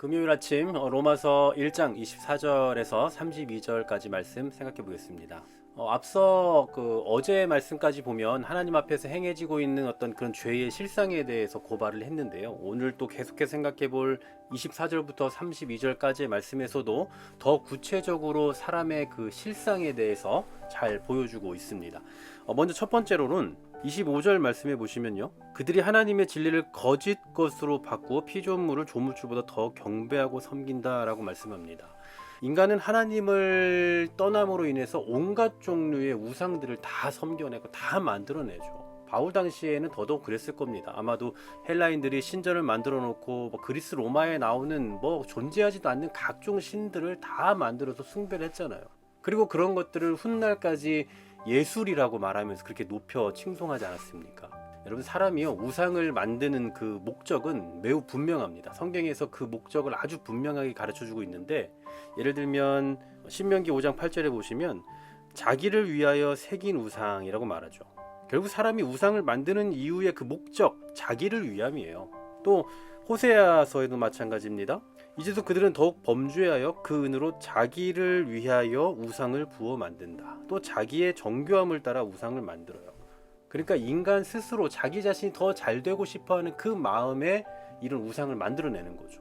금요일 아침 로마서 1장 24절에서 32절까지 말씀 생각해 보겠습니다. 앞서 어제 말씀까지 보면 하나님 앞에서 행해지고 있는 어떤 그런 죄의 실상에 대해서 고발을 했는데요. 오늘 또 계속해서 생각해 볼 24절부터 32절까지의 말씀에서도 더 구체적으로 사람의 그 실상에 대해서 잘 보여주고 있습니다. 먼저 첫 번째로는 25절 말씀해 보시면요, 그들이 하나님의 진리를 거짓 것으로 바꾸어 피조물을 조물주보다 더 경배하고 섬긴다라고 말씀합니다. 인간은 하나님을 떠남으로 인해서 온갖 종류의 우상들을 다 섬겨내고 다 만들어내죠. 바울 당시에는 더더욱 그랬을 겁니다. 아마도 헬라인들이 신전을 만들어 놓고 그리스 로마에 나오는 존재하지도 않는 각종 신들을 다 만들어서 숭배를 했잖아요. 그리고 그런 것들을 훗날까지 예술이라고 말하면서 그렇게 높여 칭송하지 않았습니까? 여러분, 사람이요, 우상을 만드는 그 목적은 매우 분명합니다. 성경에서 그 목적을 아주 분명하게 가르쳐주고 있는데, 예를 들면 신명기 5장 8절에 보시면 자기를 위하여 새긴 우상이라고 말하죠. 결국 사람이 우상을 만드는 이유의 그 목적, 자기를 위함이에요. 또 호세아서에도 마찬가지입니다. 이제도 그들은 더욱 범죄하여 그 은으로 자기를 위하여 우상을 부어 만든다. 또 자기의 정교함을 따라 우상을 만들어요. 그러니까 인간 스스로 자기 자신이 더 잘 되고 싶어하는 그 마음에 이런 우상을 만들어내는 거죠.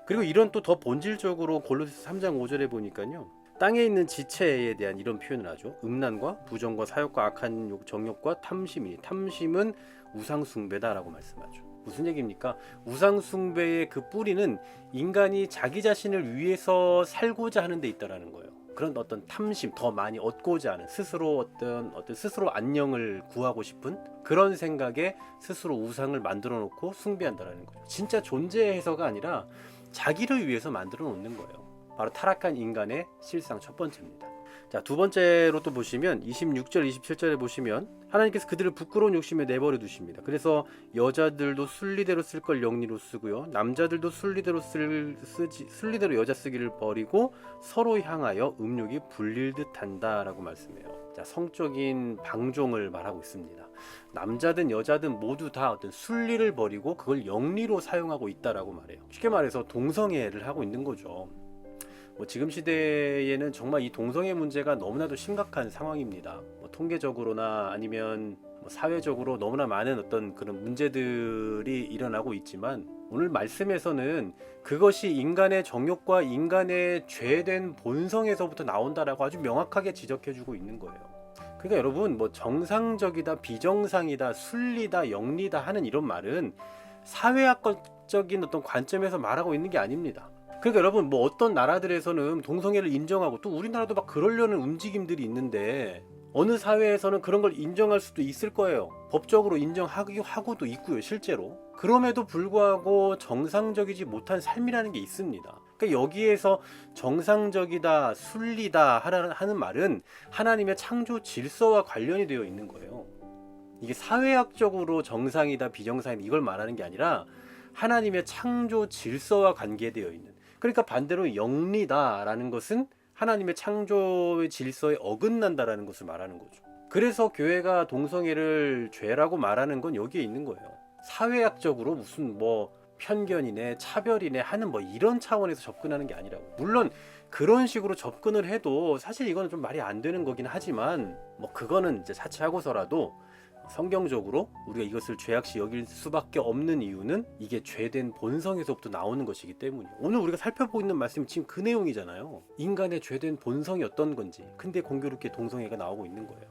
그리고 이런 또 더 본질적으로 골로새서 3장 5절에 보니까요, 땅에 있는 지체에 대한 이런 표현을 하죠. 음란과 부정과 사욕과 악한 정욕과 탐심이니 탐심은 우상 숭배다라고 말씀하죠. 무슨 얘기입니까? 우상 숭배의 그 뿌리는 인간이 자기 자신을 위해서 살고자 하는 데 있다라는 거예요. 그런 어떤 탐심, 더 많이 얻고자 하는, 스스로 어떤 스스로 안녕을 구하고 싶은 그런 생각에 스스로 우상을 만들어 놓고 숭배한다라는 거죠. 진짜 존재해서가 아니라 자기를 위해서 만들어 놓는 거예요. 바로 타락한 인간의 실상 첫 번째입니다. 자, 두 번째로 또 보시면 26절 27절에 보시면 하나님께서 그들을 부끄러운 욕심에 내버려 두십니다. 그래서 여자들도 순리대로 쓸 걸 영리로 쓰고요, 남자들도 순리대로 순리대로 여자 쓰기를 버리고 서로 향하여 음욕이 불릴 듯한다라고 말씀해요. 자, 성적인 방종을 말하고 있습니다. 남자든 여자든 모두 다 어떤 순리를 버리고 그걸 영리로 사용하고 있다라고 말해요. 쉽게 말해서 동성애를 하고 있는 거죠. 지금 시대에는 정말 이 동성애 문제가 너무나도 심각한 상황입니다. 통계적으로나 아니면 사회적으로 너무나 많은 어떤 그런 문제들이 일어나고 있지만, 오늘 말씀에서는 그것이 인간의 정욕과 인간의 죄된 본성에서부터 나온다라고 아주 명확하게 지적해주고 있는 거예요. 그러니까 여러분, 정상적이다, 비정상이다, 순리다, 영리다 하는 이런 말은 사회학적인 어떤 관점에서 말하고 있는 게 아닙니다. 그러니까 여러분, 어떤 나라들에서는 동성애를 인정하고 또 우리나라도 막 그러려는 움직임들이 있는데, 어느 사회에서는 그런 걸 인정할 수도 있을 거예요. 법적으로 인정하고도 있고요, 실제로. 그럼에도 불구하고 정상적이지 못한 삶이라는 게 있습니다. 그러니까 여기에서 정상적이다, 순리다 하는 말은 하나님의 창조 질서와 관련이 되어 있는 거예요. 이게 사회학적으로 정상이다, 비정상이다 이걸 말하는 게 아니라 하나님의 창조 질서와 관계되어 있는, 그러니까 반대로 영리다라는 것은 하나님의 창조의 질서에 어긋난다라는 것을 말하는 거죠. 그래서 교회가 동성애를 죄라고 말하는 건 여기에 있는 거예요. 사회학적으로 무슨 편견이네, 차별이네 하는 이런 차원에서 접근하는 게 아니라고. 물론 그런 식으로 접근을 해도 사실 이거는 좀 말이 안 되는 거긴 하지만, 그거는 이제 차치하고서라도 성경적으로 우리가 이것을 죄악시 여길 수밖에 없는 이유는 이게 죄된 본성에서부터 나오는 것이기 때문이에요. 오늘 우리가 살펴보고 있는 말씀이 지금 그 내용이잖아요. 인간의 죄된 본성이 어떤 건지. 근데 공교롭게 동성애가 나오고 있는 거예요.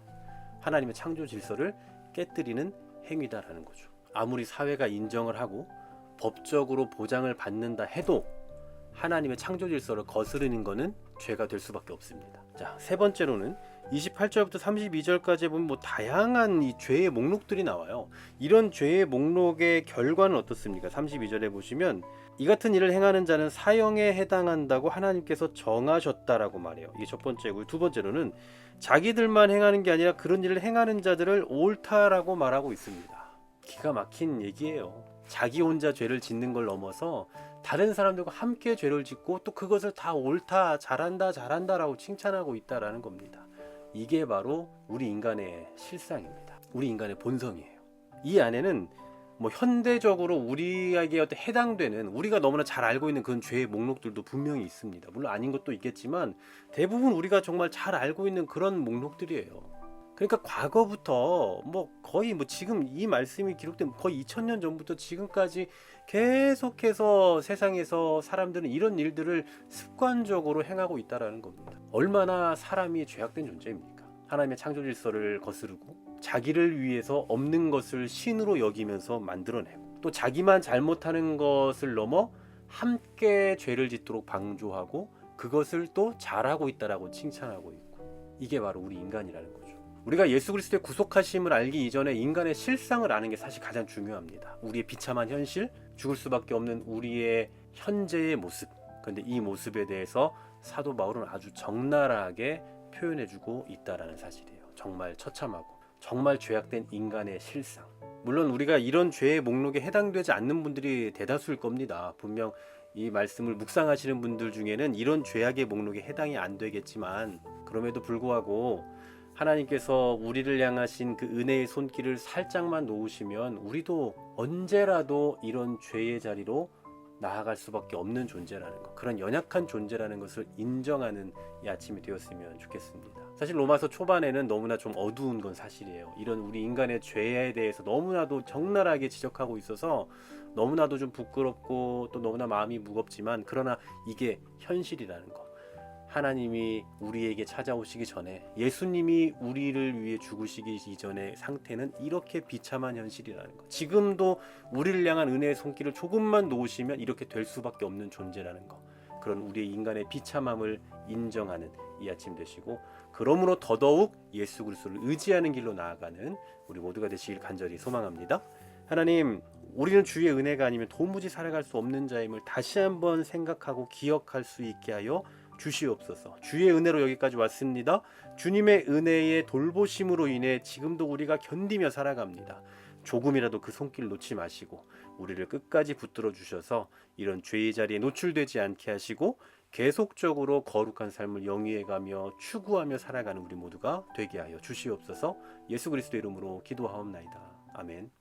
하나님의 창조 질서를 깨뜨리는 행위다라는 거죠. 아무리 사회가 인정을 하고 법적으로 보장을 받는다 해도 하나님의 창조 질서를 거스르는 것은 죄가 될 수밖에 없습니다. 자, 세 번째로는 28절부터 32절까지 보면 다양한 이 죄의 목록들이 나와요. 이런 죄의 목록의 결과는 어떻습니까? 32절에 보시면 이 같은 일을 행하는 자는 사형에 해당한다고 하나님께서 정하셨다라고 말해요. 이게 첫 번째고요. 두 번째로는 자기들만 행하는 게 아니라 그런 일을 행하는 자들을 옳다라고 말하고 있습니다. 기가 막힌 얘기예요. 자기 혼자 죄를 짓는 걸 넘어서 다른 사람들과 함께 죄를 짓고 또 그것을 다 옳다, 잘한다라고 칭찬하고 있다라는 겁니다. 이게 바로 우리 인간의 실상입니다. 우리 인간의 본성이에요. 이 안에는 뭐 현대적으로 우리에게 어떤 해당되는 우리가 너무나 잘 알고 있는 그런 죄의 목록들도 분명히 있습니다. 물론 아닌 것도 있겠지만 대부분 우리가 정말 잘 알고 있는 그런 목록들이에요. 그러니까 과거부터 뭐 거의 뭐 지금 이 말씀이 기록된 거의 2000년 전부터 지금까지 계속해서 세상에서 사람들은 이런 일들을 습관적으로 행하고 있다라는 겁니다. 얼마나 사람이 죄악된 존재입니까? 하나님의 창조 질서를 거스르고 자기를 위해서 없는 것을 신으로 여기면서 만들어내고 또 자기만 잘못하는 것을 넘어 함께 죄를 짓도록 방조하고 그것을 또 잘하고 있다라고 칭찬하고 있고 이게 바로 우리 인간이라는 거죠. 우리가 예수 그리스도의 구속하심을 알기 이전에 인간의 실상을 아는 게 사실 가장 중요합니다. 우리의 비참한 현실, 죽을 수밖에 없는 우리의 현재의 모습. 그런데 이 모습에 대해서 사도 바울은 아주 적나라하게 표현해주고 있다라는 사실이에요. 정말 처참하고 정말 죄악된 인간의 실상. 물론 우리가 이런 죄의 목록에 해당되지 않는 분들이 대다수일 겁니다. 분명 이 말씀을 묵상하시는 분들 중에는 이런 죄악의 목록에 해당이 안 되겠지만 그럼에도 불구하고 하나님께서 우리를 향하신 그 은혜의 손길을 살짝만 놓으시면 우리도 언제라도 이런 죄의 자리로 나아갈 수밖에 없는 존재라는 것, 그런 연약한 존재라는 것을 인정하는 이 아침이 되었으면 좋겠습니다. 사실 로마서 초반에는 너무나 좀 어두운 건 사실이에요. 이런 우리 인간의 죄에 대해서 너무나도 적나라하게 지적하고 있어서 너무나도 좀 부끄럽고 또 너무나 마음이 무겁지만 그러나 이게 현실이라는 것. 하나님이 우리에게 찾아오시기 전에 예수님이 우리를 위해 죽으시기 이전의 상태는 이렇게 비참한 현실이라는 것. 지금도 우리를 향한 은혜의 손길을 조금만 놓으시면 이렇게 될 수밖에 없는 존재라는 것. 그런 우리의 인간의 비참함을 인정하는 이 아침 되시고 그러므로 더더욱 예수 그리스도를 의지하는 길로 나아가는 우리 모두가 되시길 간절히 소망합니다. 하나님, 우리는 주의 은혜가 아니면 도무지 살아갈 수 없는 자임을 다시 한번 생각하고 기억할 수 있게 하여 주시옵소서. 주의 은혜로 여기까지 왔습니다. 주님의 은혜의 돌보심으로 인해 지금도 우리가 견디며 살아갑니다. 조금이라도 그 손길 놓지 마시고 우리를 끝까지 붙들어 주셔서 이런 죄의 자리에 노출되지 않게 하시고 계속적으로 거룩한 삶을 영위해가며 추구하며 살아가는 우리 모두가 되게 하여 주시옵소서. 예수 그리스도 이름으로 기도하옵나이다. 아멘.